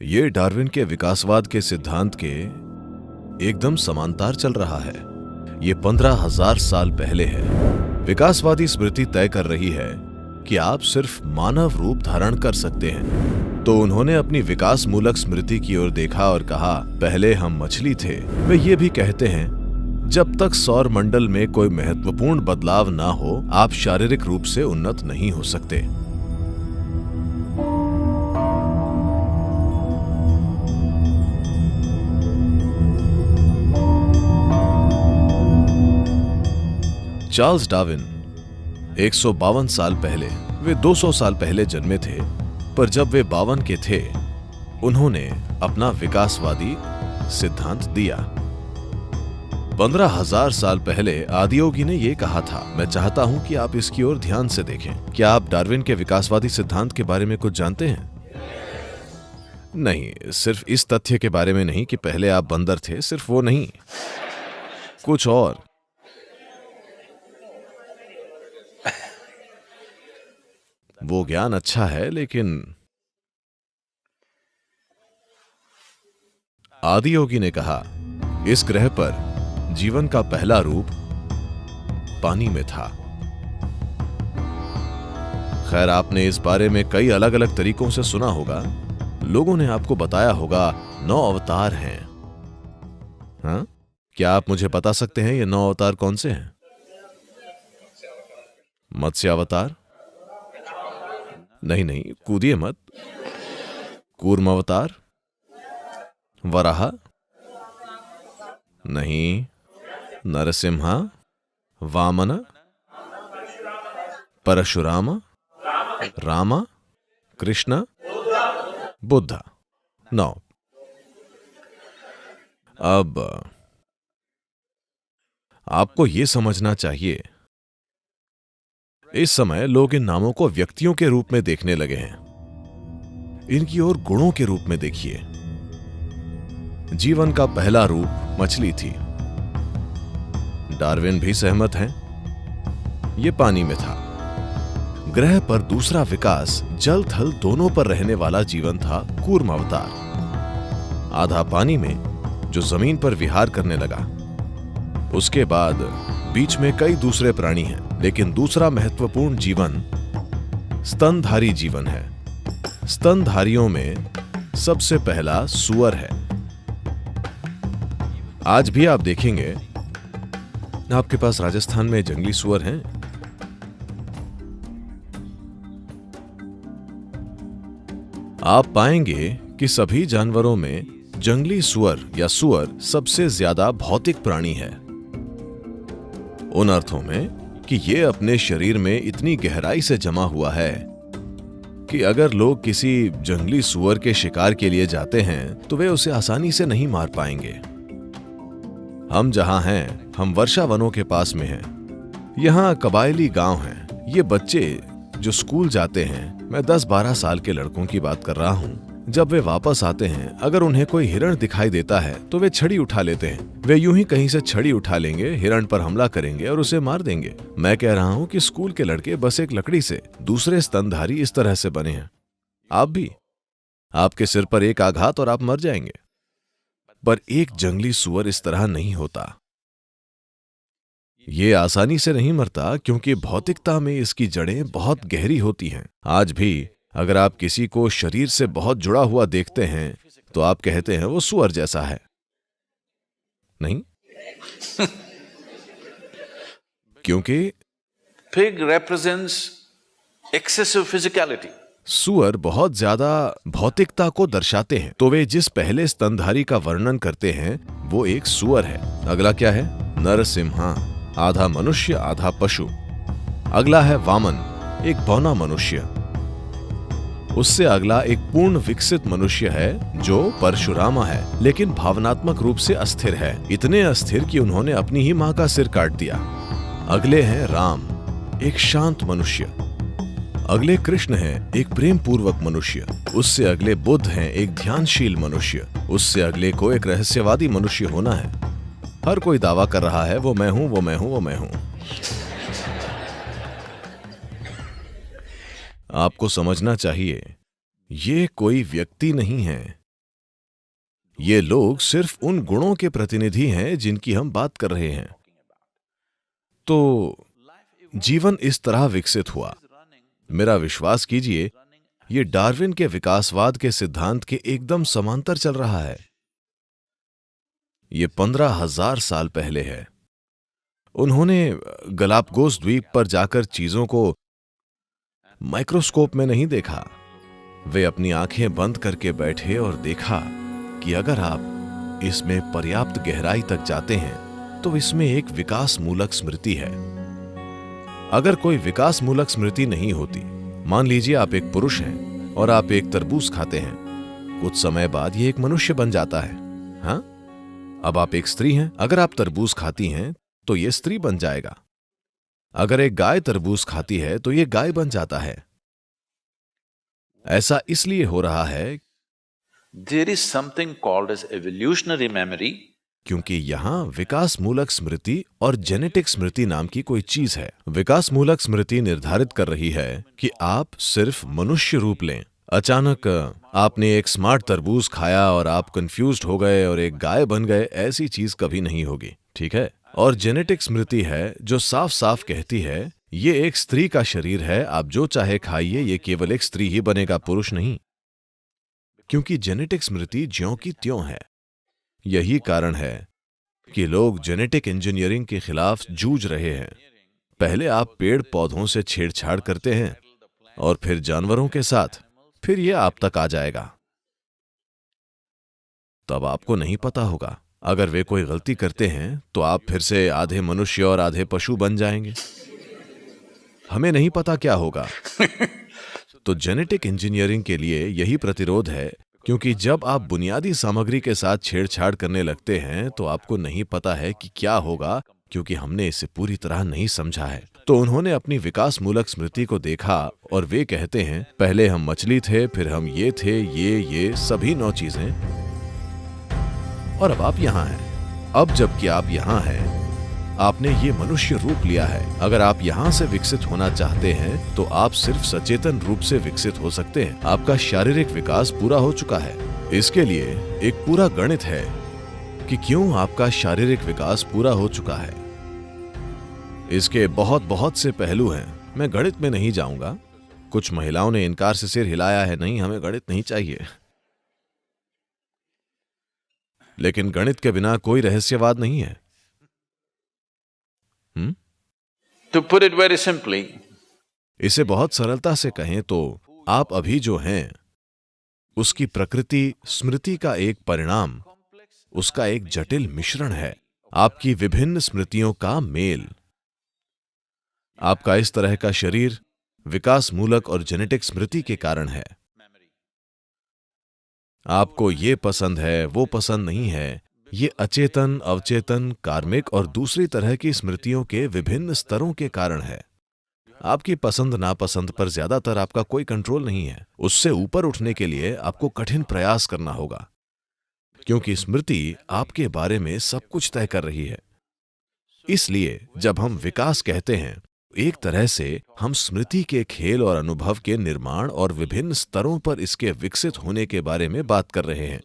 ये डार्विन के विकासवाद के सिद्धांत के एकदम समांतर चल रहा है। ये 15,000 साल पहले है। विकासवादी स्मृति तय कर रही है कि आप सिर्फ मानव रूप धारण कर सकते हैं। तो उन्होंने अपनी विकास मूलक स्मृति की ओर देखा और कहा, पहले हम मछली थे। वे ये भी कहते हैं, जब तक सौर मंडल में कोई महत्वपूर्ण बदलाव ना हो, आप शारीरिक रूप से उन्नत नहीं हो सकते। चार्ल्स डार्विन 152 साल पहले, वे 200 साल पहले जन्मे थे, पर जब वे 52 के थे, उन्होंने अपना विकासवादी सिद्धांत दिया। 15,000 साल पहले आदियोगी ने यह कहा था। मैं चाहता हूं कि आप इसकी ओर ध्यान से देखें। क्या आप डार्विन के विकासवादी सिद्धांत के बारे में कुछ जानते हैं? नहीं, सिर्फ इस तथ्य के बारे में नहीं कि पहले आप बंदर थे, सिर्फ वो नहीं, कुछ और। वो ज्ञान अच्छा है, लेकिन आदियोगी ने कहा, इस ग्रह पर जीवन का पहला रूप पानी में था। खैर, आपने इस बारे में कई अलग अलग तरीकों से सुना होगा। लोगों ने आपको बताया होगा 9 अवतार हैं। हाँ? क्या आप मुझे बता सकते हैं ये 9 अवतार कौन से हैं? मत्स्य अवतार? नहीं, कूदिए मत। कूर्म अवतार? वराह? नहीं। नरसिम्हा? वामन? परशुराम? रामा? कृष्ण? बुद्ध? 9। अब आपको यह समझना चाहिए, इस समय लोग इन नामों को व्यक्तियों के रूप में देखने लगे हैं। इनकी ओर गुणों के रूप में देखिए। जीवन का पहला रूप मछली थी। डार्विन भी सहमत हैं, यह पानी में था। ग्रह पर दूसरा विकास जल थल दोनों पर रहने वाला जीवन था, कूर्म अवतार। आधा पानी में, जो जमीन पर विहार करने लगा। उसके बाद बीच में कई दूसरे प्राणी हैं, लेकिन दूसरा महत्वपूर्ण जीवन स्तनधारी जीवन है। स्तनधारियों में सबसे पहला सूअर है। आज भी आप देखेंगे, आपके पास राजस्थान में जंगली सूअर हैं। आप पाएंगे कि सभी जानवरों में जंगली सूअर या सूअर सबसे ज्यादा भौतिक प्राणी है। उन अर्थों में कि यह अपने शरीर में इतनी गहराई से जमा हुआ है कि अगर लोग किसी जंगली सूअर के शिकार के लिए जाते हैं तो वे उसे आसानी से नहीं मार पाएंगे। हम जहां हैं, हम वर्षा वनों के पास में हैं। यहां कबायली गांव हैं। ये बच्चे जो स्कूल जाते हैं, मैं 10-12 साल के लड़कों की बात कर रहा हूं, जब वे वापस आते हैं, अगर उन्हें कोई हिरण दिखाई देता है तो वे छड़ी उठा लेते हैं। वे यूं ही कहीं से छड़ी उठा लेंगे, हिरण पर हमला करेंगे और उसे मार देंगे। मैं कह रहा हूं कि स्कूल के लड़के बस एक लकड़ी से, दूसरे स्तनधारी इस तरह से बने हैं। आप भी, आपके सिर पर एक आघात और आप मर जाएंगे। पर एक जंगली सूअर इस तरह नहीं होता। ये आसानी से नहीं मरता, क्योंकि भौतिकता में इसकी जड़ें बहुत गहरी होती हैं। आज भी अगर आप किसी को शरीर से बहुत जुड़ा हुआ देखते हैं तो आप कहते हैं वो सूअर जैसा है, नहीं? क्योंकि Pig represents excessive physicality. सूअर बहुत ज्यादा भौतिकता को दर्शाते हैं। तो वे जिस पहले स्तनधारी का वर्णन करते हैं वो एक सूअर है। अगला क्या है? नरसिम्हा, आधा मनुष्य आधा पशु। अगला है वामन, एक बौना मनुष्य। उससे अगला एक पूर्ण विकसित मनुष्य है जो परशुरामा है, लेकिन भावनात्मक रूप से अस्थिर है। इतने अस्थिर कि उन्होंने अपनी ही मां का सिर काट दिया। अगले हैं राम, एक शांत मनुष्य। अगले कृष्ण हैं, एक प्रेम पूर्वक मनुष्य। उससे अगले बुद्ध हैं, एक ध्यानशील मनुष्य। उससे अगले को एक रहस्यवादी मनुष्य होना है। हर कोई दावा कर रहा है वो मैं हूं, वो मैं हूं, वो मैं हूं। आपको समझना चाहिए, ये कोई व्यक्ति नहीं है, ये लोग सिर्फ उन गुणों के प्रतिनिधि हैं जिनकी हम बात कर रहे हैं। तो जीवन इस तरह विकसित हुआ। मेरा विश्वास कीजिए, ये डार्विन के विकासवाद के सिद्धांत के एकदम समांतर चल रहा है। ये 15,000 साल पहले है। उन्होंने गलापागोस द्वीप पर जाकर चीजों को माइक्रोस्कोप में नहीं देखा। वे अपनी आंखें बंद करके बैठे और देखा कि अगर आप इसमें पर्याप्त गहराई तक जाते हैं तो इसमें एक विकास मूलक स्मृति है। अगर कोई विकास मूलक स्मृति नहीं होती, मान लीजिए आप एक पुरुष हैं और आप एक तरबूज खाते हैं, कुछ समय बाद ये एक मनुष्य बन जाता है। हाँ, अब आप एक स्त्री हैं, अगर आप तरबूज खाती हैं तो ये स्त्री बन जाएगा। अगर एक गाय तरबूज खाती है तो ये गाय बन जाता है। ऐसा इसलिए हो रहा है There is something called as evolutionary memory. क्योंकि यहां विकास मूलक स्मृति और जेनेटिक स्मृति नाम की कोई चीज है। विकास मूलक स्मृति निर्धारित कर रही है कि आप सिर्फ मनुष्य रूप लें। अचानक आपने एक स्मार्ट तरबूज खाया और आप कंफ्यूज्ड हो गए और एक गाय बन गए, ऐसी चीज कभी नहीं होगी, ठीक है। और जेनेटिक स्मृति है जो साफ साफ कहती है ये एक स्त्री का शरीर है, आप जो चाहे खाइए, ये केवल एक स्त्री ही बनेगा, पुरुष नहीं। क्योंकि जेनेटिक स्मृति ज्यों की त्यों है। यही कारण है कि लोग जेनेटिक इंजीनियरिंग के खिलाफ जूझ रहे हैं। पहले आप पेड़ पौधों से छेड़छाड़ करते हैं और फिर जानवरों के साथ, फिर ये आप तक आ जाएगा। तब आपको नहीं पता होगा, अगर वे कोई गलती करते हैं तो आप फिर से आधे मनुष्य और आधे पशु बन जाएंगे। हमें नहीं पता क्या होगा। तो जेनेटिक इंजीनियरिंग के लिए यही प्रतिरोध है, क्योंकि जब आप बुनियादी सामग्री के साथ छेड़छाड़ करने लगते हैं तो आपको नहीं पता है कि क्या होगा, क्योंकि हमने इसे पूरी तरह नहीं समझा है। तो उन्होंने अपनी विकास मूलक स्मृति को देखा और वे कहते हैं पहले हम मछली थे, फिर हम ये थे, ये सभी 9 चीजें, और अब आप यहां हैं। अब जबकि आप यहां हैं, आपने ये मनुष्य रूप लिया है। अगर आप यहां से विकसित होना चाहते हैं तो आप सिर्फ सचेतन रूप से विकसित हो सकते हैं। आपका शारीरिक विकास पूरा हो चुका है। इसके लिए एक पूरा गणित है कि क्यों आपका शारीरिक विकास पूरा हो चुका है। इसके बहुत से पहलू हैं, मैं गणित में नहीं जाऊंगा। कुछ महिलाओं ने इनकार से सिर हिलाया है, नहीं, हमें गणित नहीं चाहिए। लेकिन गणित के बिना कोई रहस्यवाद नहीं है। To put it very simply, इसे बहुत सरलता से कहें तो आप अभी जो हैं उसकी प्रकृति स्मृति का एक परिणाम, उसका एक जटिल मिश्रण है। आपकी विभिन्न स्मृतियों का मेल। आपका इस तरह का शरीर विकास मूलक और जेनेटिक स्मृति के कारण है। आपको ये पसंद है, वो पसंद नहीं है, ये अचेतन, अवचेतन, कार्मिक और दूसरी तरह की स्मृतियों के विभिन्न स्तरों के कारण है। आपकी पसंद नापसंद पर ज्यादातर आपका कोई कंट्रोल नहीं है। उससे ऊपर उठने के लिए आपको कठिन प्रयास करना होगा, क्योंकि स्मृति आपके बारे में सब कुछ तय कर रही है। इसलिए जब हम विकास कहते हैं, एक तरह से हम स्मृति के खेल और अनुभव के निर्माण और विभिन्न स्तरों पर इसके विकसित होने के बारे में बात कर रहे हैं।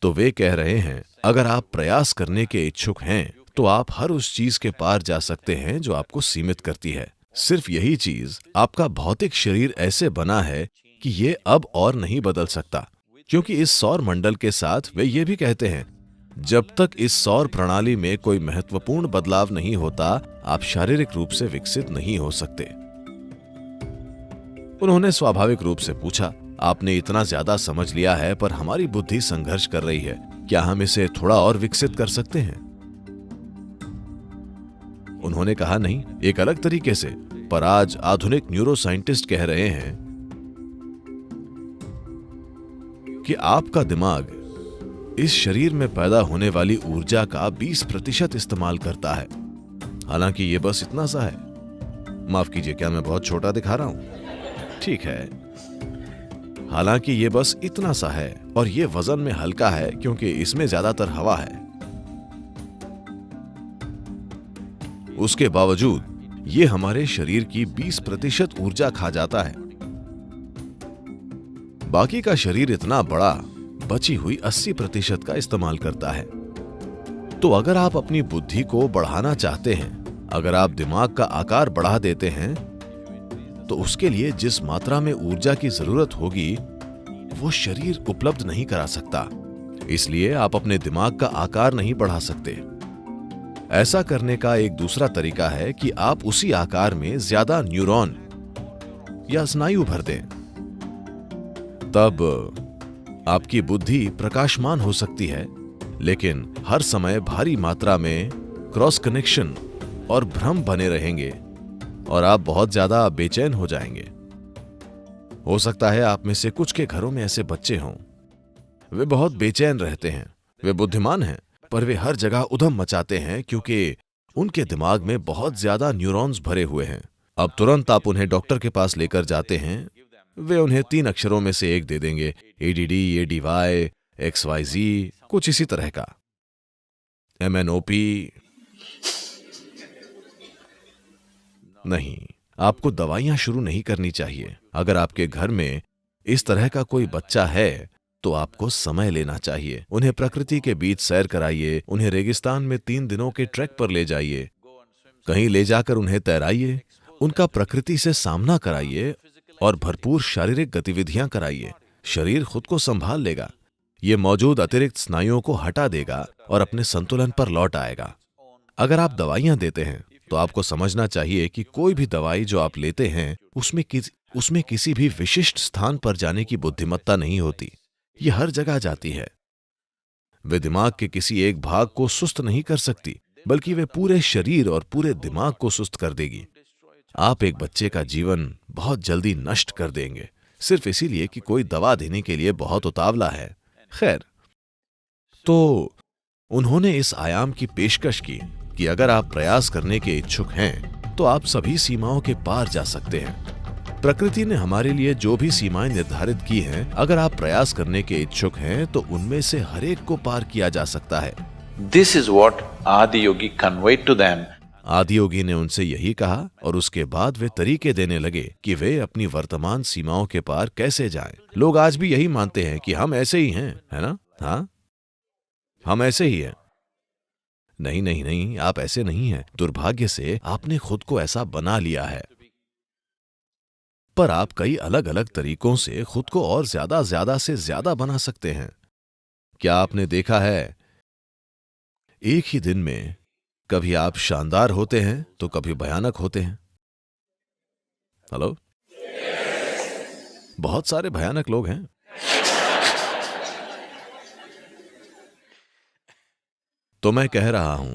तो वे कह रहे हैं अगर आप प्रयास करने के इच्छुक हैं तो आप हर उस चीज के पार जा सकते हैं जो आपको सीमित करती है। सिर्फ यही चीज, आपका भौतिक शरीर ऐसे बना है कि ये अब और नहीं बदल सकता, क्योंकि इस सौर मंडल के साथ वे ये भी कहते हैं जब तक इस सौर प्रणाली में कोई महत्वपूर्ण बदलाव नहीं होता, आप शारीरिक रूप से विकसित नहीं हो सकते। उन्होंने स्वाभाविक रूप से पूछा, आपने इतना ज्यादा समझ लिया है पर हमारी बुद्धि संघर्ष कर रही है, क्या हम इसे थोड़ा और विकसित कर सकते हैं? उन्होंने कहा नहीं, एक अलग तरीके से। पर आज आधुनिक न्यूरोसाइंटिस्ट कह रहे हैं कि आपका दिमाग इस शरीर में पैदा होने वाली ऊर्जा का 20% इस्तेमाल करता है। हालांकि ये बस इतना सा है। माफ कीजिए, क्या मैं बहुत छोटा दिखा रहा हूं? ठीक है, हालांकि ये बस इतना सा है और ये वजन में हल्का है क्योंकि इसमें ज्यादातर हवा है। उसके बावजूद ये हमारे शरीर की 20% ऊर्जा खा जाता है। बाकी का शरीर इतना बड़ा बची हुई 80% का इस्तेमाल करता है। तो अगर आप अपनी बुद्धि को बढ़ाना चाहते हैं, अगर आप दिमाग का आकार बढ़ा देते हैं, तो उसके लिए जिस मात्रा में ऊर्जा की जरूरत होगी वो शरीर उपलब्ध नहीं करा सकता। इसलिए आप अपने दिमाग का आकार नहीं बढ़ा सकते। ऐसा करने का एक दूसरा तरीका है कि आप उसी आकार में ज्यादा न्यूरॉन या स्नायु भर दें। तब आपकी बुद्धि प्रकाशमान हो सकती है, लेकिन हर समय भारी मात्रा में क्रॉस कनेक्शन और भ्रम बने रहेंगे और आप बहुत ज्यादा बेचैन हो जाएंगे। हो सकता है आप में से कुछ के घरों में ऐसे बच्चे हों। वे बहुत बेचैन रहते हैं, वे बुद्धिमान हैं, पर वे हर जगह उधम मचाते हैं क्योंकि उनके दिमाग में बहुत ज्यादा न्यूरॉन्स भरे हुए हैं। अब तुरंत आप उन्हें डॉक्टर के पास लेकर जाते हैं, वे उन्हें 3 अक्षरों में से एक दे देंगे, ADD, ADY, XYZ, कुछ इसी तरह का, MNOP। नहीं, आपको दवाइयां शुरू नहीं करनी चाहिए। अगर आपके घर में इस तरह का कोई बच्चा है तो आपको समय लेना चाहिए। उन्हें प्रकृति के बीच सैर कराइए, उन्हें रेगिस्तान में 3 दिनों के ट्रैक पर ले जाइए, कहीं ले जाकर उन्हें तैराइए, उनका प्रकृति से सामना कराइए और भरपूर शारीरिक गतिविधियां कराइए। शरीर खुद को संभाल लेगा, ये मौजूद अतिरिक्त स्नायुओं को हटा देगा और अपने संतुलन पर लौट आएगा। अगर आप दवाइयां देते हैं तो आपको समझना चाहिए कि कोई भी दवाई जो आप लेते हैं उसमें किसी भी विशिष्ट स्थान पर जाने की बुद्धिमत्ता नहीं होती। ये हर जगह जाती है। वे दिमाग के किसी एक भाग को सुस्त नहीं कर सकती, बल्कि वे पूरे शरीर और पूरे दिमाग को सुस्त कर देगी। आप एक बच्चे का जीवन बहुत जल्दी नष्ट कर देंगे, सिर्फ इसीलिए कि कोई दवा देने के लिए बहुत उतावला है। खैर, तो उन्होंने इस आयाम की पेशकश की कि अगर आप प्रयास करने के इच्छुक हैं तो आप सभी सीमाओं के पार जा सकते हैं। प्रकृति ने हमारे लिए जो भी सीमाएं निर्धारित की हैं, अगर आप प्रयास करने के इच्छुक हैं तो उनमें से हर एक को पार किया जा सकता है। This is what Adiyogi conveyed to them. Adiyogi ने उनसे यही कहा और उसके बाद वे तरीके देने लगे कि वे अपनी वर्तमान सीमाओं के पार कैसे जाएं। लोग आज भी यही मानते हैं कि हम ऐसे ही हैं, है ना? हाँ, हम ऐसे ही हैं। नहीं नहीं नहीं, आप ऐसे नहीं हैं। दुर्भाग्य से आपने खुद को ऐसा बना लिया है। पर आप कई अलग अलग तरीकों से खुद को और ज्यादा से ज्यादा बना सकते हैं। क्या आपने देखा है, एक ही दिन में कभी आप शानदार होते हैं तो कभी भयानक होते हैं। हेलो, बहुत सारे भयानक लोग हैं। तो मैं कह रहा हूं,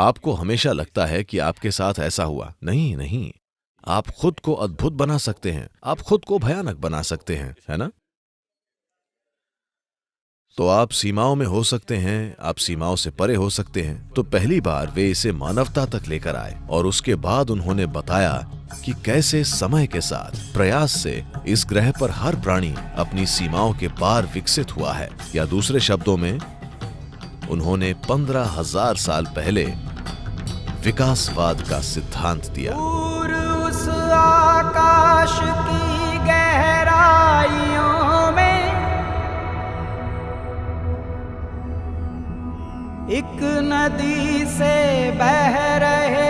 आपको हमेशा लगता है कि आपके साथ ऐसा हुआ। नहीं नहीं, आप खुद को अद्भुत बना सकते हैं, आप खुद को भयानक बना सकते हैं, है ना? तो आप सीमाओं में हो सकते हैं, आप सीमाओं से परे हो सकते हैं। तो पहली बार वे इसे मानवता तक लेकर आए और उसके बाद उन्होंने बताया कि कैसे समय के साथ प्रयास से इस ग्रह पर हर प्राणी अपनी सीमाओं के पार विकसित हुआ है। या दूसरे शब्दों में, उन्होंने 15,000 साल पहले विकासवाद का सिद्धांत दिया। उस आकाश की गहराइयों में एक नदी से बह रहे